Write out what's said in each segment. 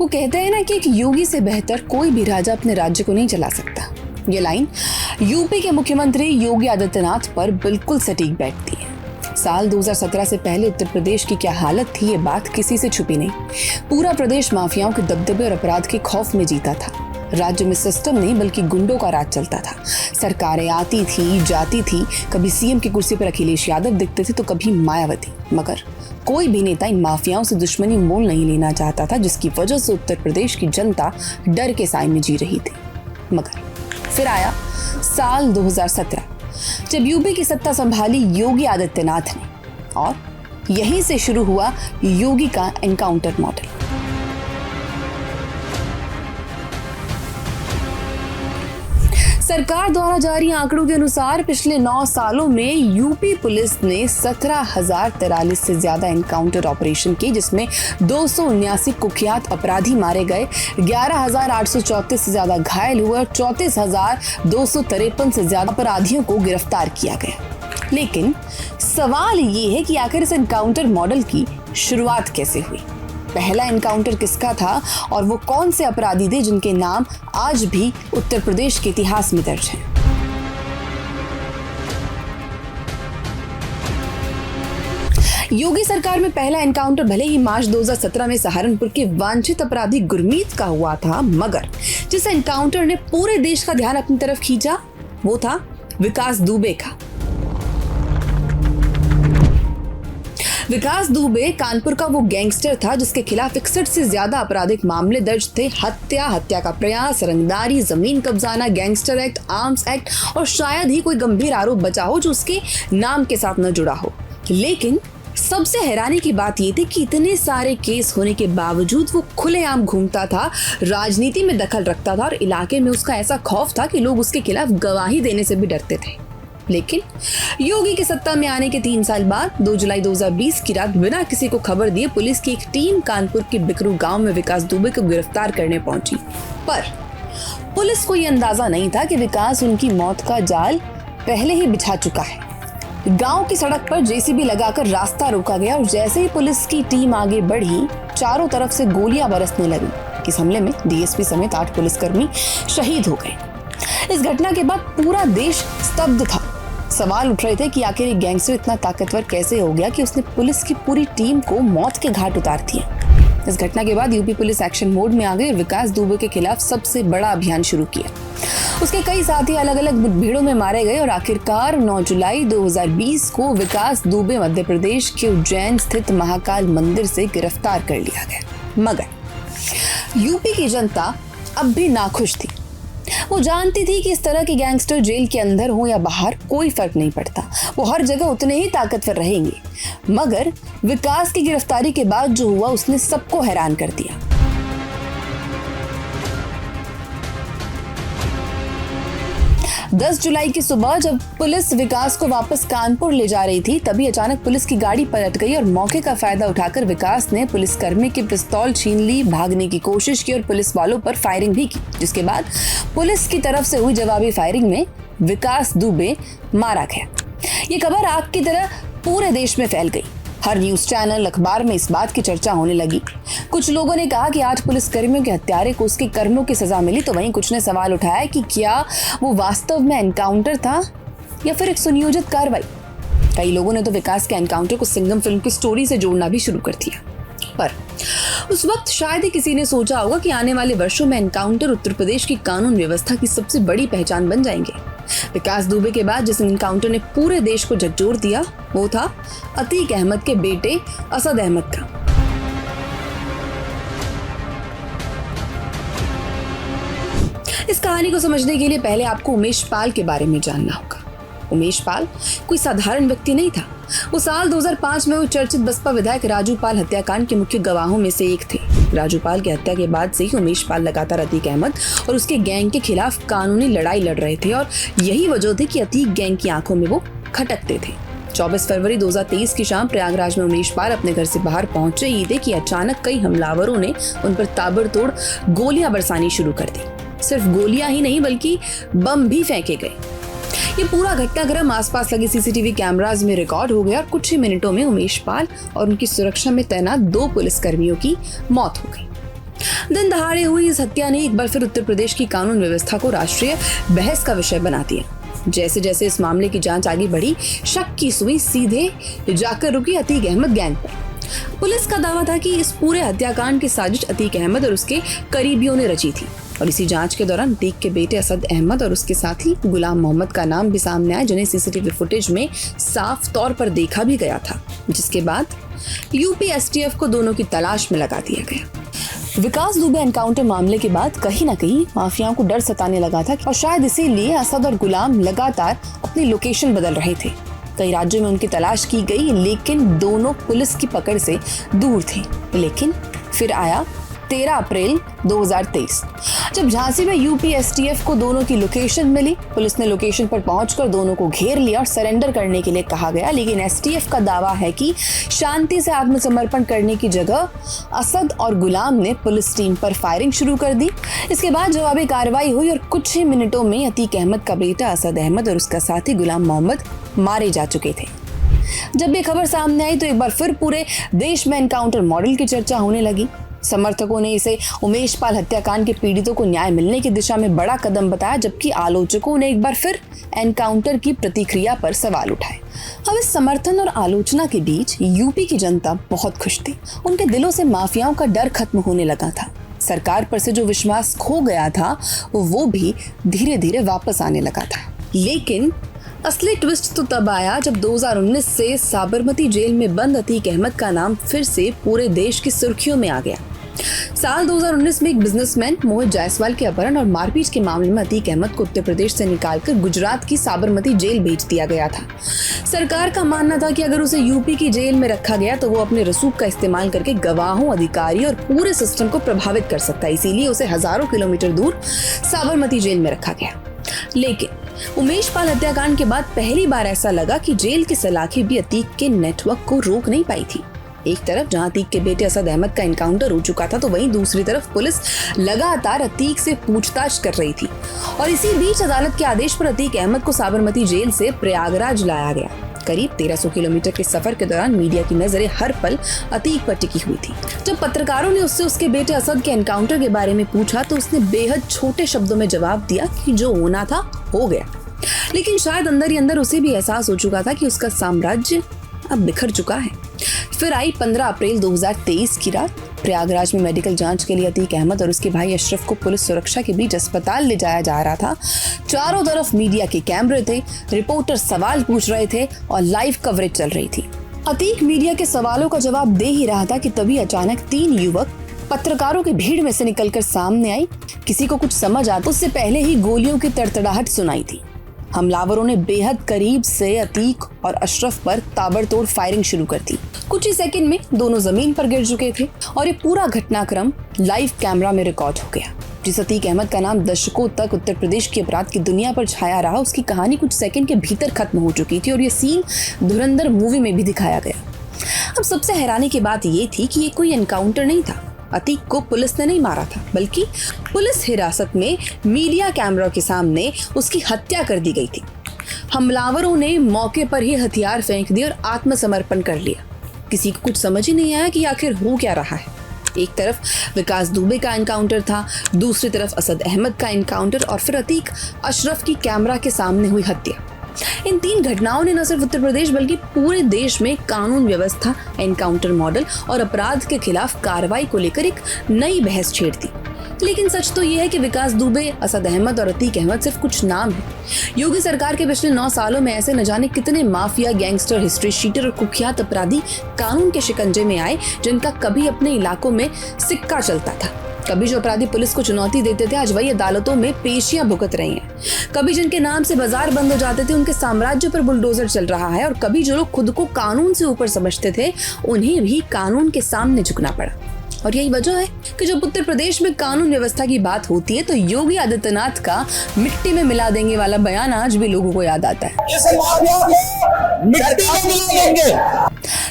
वो कहते हैं ना कि एक योगी से बेहतर कोई भी राजा अपने राज्य को नहीं चला सकता। ये लाइन यूपी के मुख्यमंत्री योगी आदित्यनाथ पर बिल्कुल सटीक बैठती है। साल 2017 से पहले उत्तर प्रदेश की क्या हालत थी, ये बात किसी से छुपी नहीं। पूरा प्रदेश माफियाओं के दबदबे और अपराध के खौफ में जीता था। राज्य में सिस्टम नहीं बल्कि गुंडों का राज चलता था। सरकारें आती थी जाती थी, कभी सीएम की कुर्सी पर अखिलेश यादव दिखते थे तो कभी मायावती, मगर कोई भी नेता इन माफियाओं से दुश्मनी मोल नहीं लेना चाहता था, जिसकी वजह से उत्तर प्रदेश की जनता डर के साए में जी रही थी। मगर फिर आया साल 2017, जब यूपी की सत्ता संभाली योगी आदित्यनाथ ने, और यहीं से शुरू हुआ योगी का एनकाउंटर मॉडल। सरकार द्वारा जारी आंकड़ों के अनुसार पिछले 9 सालों में यूपी पुलिस ने 17,043 से ज्यादा एनकाउंटर ऑपरेशन किए, जिसमें 279 कुख्यात अपराधी मारे गए, 11,834 से ज्यादा घायल हुए और 34,253 से ज्यादा अपराधियों को गिरफ्तार किया गया। लेकिन सवाल ये है कि आखिर इस एनकाउंटर मॉडल की शुरुआत कैसे हुई? पहला एनकाउंटर किसका था और वो कौन से अपराधी थे जिनके नाम आज भी उत्तर प्रदेश के इतिहास में दर्ज हैं? योगी सरकार में पहला एनकाउंटर भले ही मार्च 2017 में सहारनपुर के वांछित अपराधी गुरमीत का हुआ था, मगर जिस एनकाउंटर ने पूरे देश का ध्यान अपनी तरफ खींचा वो था विकास दुबे का। विकास दुबे कानपुर का वो गैंगस्टर था जिसके खिलाफ 61 से ज्यादा आपराधिक मामले दर्ज थे। हत्या का प्रयास, रंगदारी, जमीन कब्जाना, गैंगस्टर एक्ट, आर्म्स एक्ट और शायद ही कोई गंभीर आरोप बचा हो जो उसके नाम के साथ न जुड़ा हो। लेकिन सबसे हैरानी की बात ये थी कि इतने सारे केस होने के बावजूद वो खुलेआम घूमता था, राजनीति में दखल रखता था और इलाके में उसका ऐसा खौफ था कि लोग उसके खिलाफ गवाही देने से भी डरते थे। लेकिन योगी के सत्ता में आने के 3 साल बाद 2 जुलाई 2020 की रात बिना किसी को खबर दिए पुलिस की एक टीम कानपुर के बिकरू गांव में विकास दुबे को गिरफ्तार करने पहुंची। पर पुलिस को यह अंदाजा नहीं था कि विकास उनकी मौत का जाल पहले ही बिछा चुका है। गांव की सड़क पर जेसीबी लगाकर रास्ता रोका गया और जैसे ही पुलिस की टीम आगे बढ़ी, चारों तरफ से गोलियां बरसने लगी। इस हमले में डीएसपी समेत 8 पुलिसकर्मी शहीद हो गए। इस घटना के बाद पूरा देश स्तब्ध था। सवाल उठ रहे थे कि आखिर एक गैंगस्टर इतना ताकतवर कैसे हो गया कि उसने पुलिस की पूरी टीम को मौत के घाट उतार दिया। इस घटना के बाद यूपी पुलिस एक्शन मोड में आ गई और विकास दुबे के खिलाफ सबसे बड़ा अभियान शुरू किया। उसके कई साथी अलग अलग मुठभेड़ों में मारे गए और आखिरकार 9 जुलाई 2020 को विकास दुबे मध्य प्रदेश के उज्जैन स्थित महाकाल मंदिर से गिरफ्तार कर लिया गया। मगर यूपी की जनता अब भी नाखुश थी। वो जानती थी कि इस तरह के गैंगस्टर जेल के अंदर हो या बाहर कोई फर्क नहीं पड़ता, वो हर जगह उतने ही ताकतवर रहेंगे। मगर विकास की गिरफ्तारी के बाद जो हुआ उसने सबको हैरान कर दिया। 10 जुलाई की सुबह जब पुलिस विकास को वापस कानपुर ले जा रही थी, तभी अचानक पुलिस की गाड़ी पलट गई और मौके का फायदा उठाकर विकास ने पुलिसकर्मी की पिस्तौल छीन ली, भागने की कोशिश की और पुलिस वालों पर फायरिंग भी की, जिसके बाद पुलिस की तरफ से हुई जवाबी फायरिंग में विकास दुबे मारा गया। ये खबर आग की तरह पूरे देश में फैल गई। हर न्यूज चैनल, अखबार में इस बात की चर्चा होने लगी। कुछ लोगों ने कहा कि 8 पुलिसकर्मियों के हत्यारे को उसके कर्मों की सजा मिली, तो वहीं कुछ ने सवाल उठाया कि क्या वो वास्तव में एनकाउंटर था या फिर एक सुनियोजित कार्रवाई। कई लोगों ने तो विकास के एनकाउंटर को सिंघम फिल्म की स्टोरी से जोड़ना भी शुरू कर दिया। पर उस वक्त शायद ही किसी ने सोचा होगा कि आने वाले वर्षों में एनकाउंटर उत्तर प्रदेश की कानून व्यवस्था की सबसे बड़ी पहचान बन जाएंगे। विकास दुबे के बाद जिस एनकाउंटर ने पूरे देश को झकझोर दिया वो था अतीक अहमद के बेटे असद अहमद का। इस कहानी को समझने के लिए पहले आपको उमेश पाल के बारे में जानना होगा। उमेश पाल कोई साधारण व्यक्ति नहीं था। वो साल 2005 में वो चर्चित बसपा विधायक राजू पाल हत्याकांड के मुख्य गवाहों में से एक थे। राजू पाल की हत्या के बाद से ही उमेश पाल लगातार अतीक अहमद और उसके गैंग के खिलाफ कानूनी लड़ाई लड़ रहे थे और यही वजह थी कि अतीक गैंग की आंखों में वो खटकते थे। 24 फरवरी 2023 की शाम प्रयागराज में उमेश पाल अपने घर से बाहर पहुंचे ही थे कि अचानक कई हमलावरों ने उन पर ताबड़तोड़ गोलियां बरसानी शुरू कर दी। सिर्फ गोलियां ही नहीं बल्कि बम भी फेंके गए। ये पूरा घटनाक्रम आसपास लगे सीसीटीवी कैमरास में रिकॉर्ड हो गया और कुछ ही मिनटों में उमेश पाल और उनकी सुरक्षा में तैनात 2 पुलिसकर्मियों की मौत हो गई। दिन दहाड़े हुई इस हत्या ने एक बार फिर उत्तर प्रदेश की कानून व्यवस्था को राष्ट्रीय बहस का विषय बना दिया। जैसे जैसे इस मामले की जांच आगे बढ़ी, शक की सुई सीधे जाकर रुकी अतीक अहमद गैंग पर। पुलिस का दावा था कि इस पूरे हत्याकांड की साजिश अतीक अहमद और उसके करीबियों ने रची थी। और इसी जांच के दौरान अतीक के बेटे असद अहमद और उसके साथी गुलाम मोहम्मद का नाम भी सामने आया, जिन्हें सीसीटीवी फुटेज में साफ तौर पर देखा भी गया था। जिसके बाद यूपी एसटीएफ को दोनों की तलाश में लगा दिया गया। विकास दुबे एनकाउंटर मामले के बाद कहीं ना कहीं माफियाओं को डर सताने लगा था और शायद इसीलिए असद और गुलाम लगातार अपनी लोकेशन बदल रहे थे। कई राज्यों में उनकी तलाश की गई, लेकिन दोनों पुलिस की पकड़ से दूर थे। लेकिन फिर आया 13 अप्रैल 2023, जब झांसी में यूपी एसटीएफ को दोनों की लोकेशन मिली। पुलिस ने लोकेशन पर पहुंचकर दोनों को घेर लिया और सरेंडर करने के लिए कहा गया, लेकिन एसटीएफ का दावा है कि शांति से आत्मसमर्पण करने की जगह असद और गुलाम ने पुलिस टीम पर फायरिंग शुरू कर दी। इसके बाद जवाबी कार्रवाई हुई और कुछ ही मिनटों में अतीक अहमद का बेटा असद अहमद और उसका साथी गुलाम मोहम्मद मारे जा चुके थे। जब ये खबर सामने आई तो एक बार फिर पूरे देश में एनकाउंटर मॉडल की चर्चा होने लगी। समर्थकों ने इसे उमेश पाल हत्याकांड के पीड़ितों को न्याय मिलने की दिशा में बड़ा कदम बताया, जबकि आलोचकों ने एक बार फिर एनकाउंटर की प्रतिक्रिया पर सवाल उठाए। अब इस समर्थन और आलोचना के बीच यूपी की जनता बहुत खुश थी। उनके दिलों से माफियाओं का डर खत्म होने लगा था। सरकार पर से जो विश्वास खो गया था वो भी धीरे धीरे वापस आने लगा था। लेकिन असली ट्विस्ट तो तब आया जब 2019 से साबरमती जेल में बंद अतीक अहमद का नाम फिर से पूरे देश की सुर्खियों में आ गया। साल 2019 में एक बिजनेसमैन मोहित जायसवाल के अपहरण और मारपीट के मामले में अतीक अहमद को उत्तर प्रदेश से निकालकर गुजरात की साबरमती जेल भेज दिया गया था। सरकार का मानना था कि अगर उसे यूपी की जेल में रखा गया तो वो अपने रसूख का इस्तेमाल करके गवाहों, अधिकारियों और पूरे सिस्टम को प्रभावित कर सकता है। इसीलिए उसे हजारों किलोमीटर दूर साबरमती जेल में रखा गया। लेकिन उमेश पाल हत्याकांड के बाद पहली बार ऐसा लगा कि जेल की सलाखें भी अतीक के नेटवर्क को रोक नहीं पाई थी। एक तरफ जहां अतीक के बेटे असद अहमद का एनकाउंटर हो चुका था, तो वहीं दूसरी तरफ पुलिस लगातार अतीक से पूछताछ कर रही थी। और इसी बीच अदालत के आदेश पर अतीक अहमद को साबरमती जेल से प्रयागराज लाया गया। करीब 1300 किलोमीटर के सफर के दौरान मीडिया की नजरें हर पल अतीक पर टिकी हुई थी। जब पत्रकारों ने उससे उसके बेटे असद के एनकाउंटर के बारे में पूछा तो उसने बेहद छोटे शब्दों में जवाब दिया कि जो होना था हो गया। लेकिन शायद अंदर ही अंदर उसे भी एहसास हो चुका था कि उसका साम्राज्य अब बिखर चुका है। फिर आई 15 अप्रैल 2023 की रात। प्रयागराज में मेडिकल जांच के लिए अतीक अहमद और उसके भाई अशरफ को पुलिस सुरक्षा के बीच अस्पताल ले जाया जा रहा था। चारों तरफ मीडिया के कैमरे थे, रिपोर्टर सवाल पूछ रहे थे और लाइव कवरेज चल रही थी। अतीक मीडिया के सवालों का जवाब दे ही रहा था कि तभी अचानक 3 युवक पत्रकारों की भीड़ में से निकलकर सामने आई। किसी को कुछ समझ आता उससे पहले ही गोलियों की तड़तड़ाहट सुनाई थी। हमलावरों ने बेहद करीब से अतीक और अशरफ पर ताबड़तोड़ फायरिंग शुरू कर दी। कुछ ही सेकंड में दोनों जमीन पर गिर चुके थे और ये पूरा घटनाक्रम लाइव कैमरा में रिकॉर्ड हो गया। जिस अतीक अहमद का नाम दशकों तक उत्तर प्रदेश की अपराध की दुनिया पर छाया रहा, उसकी कहानी कुछ सेकंड के भीतर खत्म हो चुकी थी और ये सीन धुरंधर मूवी में भी दिखाया गया। अब सबसे हैरानी की बात ये थी कि ये कोई एनकाउंटर नहीं था। अतीक को पुलिस ने नहीं मारा था, बल्कि पुलिस हिरासत में मीडिया कैमरा के सामने उसकी हत्या कर दी गई थी। हमलावरों ने मौके पर ही हथियार फेंक दिए और आत्मसमर्पण कर लिया। किसी को कुछ समझ ही नहीं आया कि आखिर हो क्या रहा है। एक तरफ विकास दुबे का एनकाउंटर था, दूसरी तरफ असद अहमद का एनकाउंटर और फिर अतीक अशरफ की कैमरा के सामने हुई हत्या। इन 3 घटनाओं ने न सिर्फ उत्तर प्रदेश बल्कि पूरे देश में कानून व्यवस्था, एनकाउंटर मॉडल और अपराध के खिलाफ कार्रवाई को लेकर एक नई बहस छेड़ दी। लेकिन सच तो यह है कि विकास दुबे, असद अहमद और अतीक अहमद सिर्फ कुछ नाम हैं। योगी सरकार के पिछले 9 सालों में ऐसे न जाने कितने माफिया, गैंगस्टर, हिस्ट्री शीटर और कुख्यात अपराधी कानून के शिकंजे में आए, जिनका कभी अपने इलाकों में सिक्का चलता था। कभी जो अपराधी पुलिस को चुनौती देते थे, आज वही अदालतों में पेशियां भुगत रही हैं। कभी जिनके नाम से बाजार बंद हो जाते थे, उनके साम्राज्य पर बुलडोजर चल रहा है। और कभी जो लोग खुद को कानून से ऊपर समझते थे, उन्हें भी कानून के सामने झुकना पड़ा। और यही वजह है कि जब उत्तर प्रदेश में कानून व्यवस्था की बात होती है तो योगी आदित्यनाथ का मिट्टी में मिला देंगे वाला बयान आज भी लोगों को याद आता है।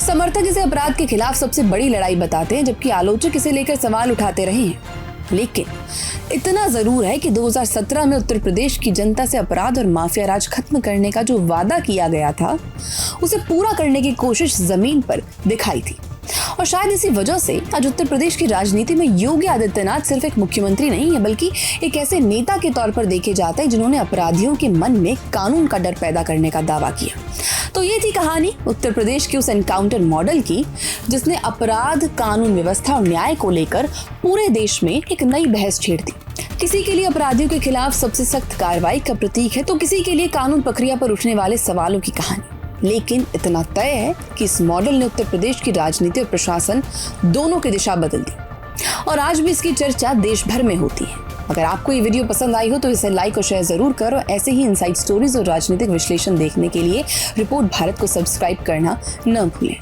समर्थक इसे अपराध के खिलाफ सबसे बड़ी लड़ाई बताते हैं, जबकि आलोचक इसे लेकर सवाल उठाते रहे हैं। लेकिन इतना जरूर है कि 2017 में उत्तर प्रदेश की जनता से अपराध और माफिया राज खत्म करने का जो वादा किया गया था, उसे पूरा करने की कोशिश जमीन पर दिखाई थी। और शायद इसी वजह से आज उत्तर प्रदेश की राजनीति में योगी आदित्यनाथ सिर्फ एक मुख्यमंत्री नहीं है, बल्कि एक ऐसे नेता के तौर पर देखे जाते हैं जिन्होंने अपराधियों के मन में कानून का डर पैदा करने का दावा किया। तो ये थी कहानी उत्तर प्रदेश के उस एनकाउंटर मॉडल की, जिसने अपराध, कानून व्यवस्था और न्याय को लेकर पूरे देश में एक नई बहस छेड़ दी। किसी के लिए अपराधियों के खिलाफ सबसे सख्त कार्रवाई का प्रतीक है, तो किसी के लिए कानून प्रक्रिया पर उठने वाले सवालों की कहानी। लेकिन इतना तय है कि इस मॉडल ने उत्तर प्रदेश की राजनीति और प्रशासन दोनों की दिशा बदल दी और आज भी इसकी चर्चा देश भर में होती है। अगर आपको ये वीडियो पसंद आई हो तो इसे लाइक और शेयर जरूर करो। ऐसे ही इनसाइड स्टोरीज और राजनीतिक विश्लेषण देखने के लिए रिपोर्ट भारत को सब्सक्राइब करना न भूलें।